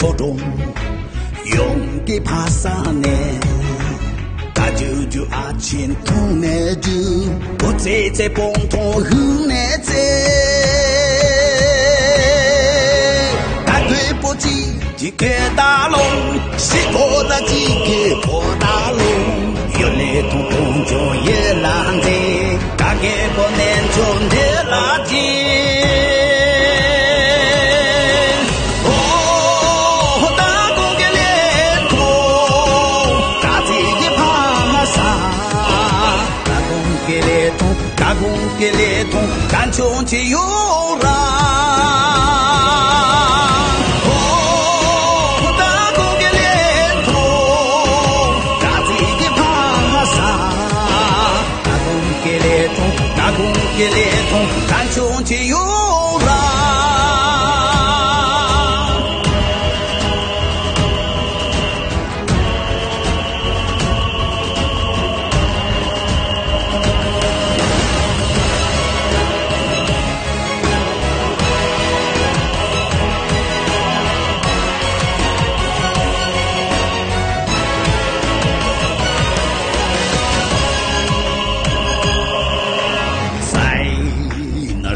口中，用给爬山呢。大舅舅阿亲痛呢就，不在蹦痛后呢在。大腿不急，几个大龙，西坡的几个破大龙，有来痛痛就也难的，大概不能就难拉近。打工给连通，干穷起又让。打工给连通，打自己爬山。打工给连通，干穷起又让。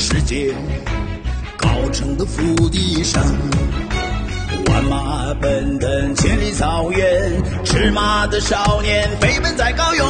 世界高城的腹地上，万马奔腾千里草原，驰马的少年飞奔在高原。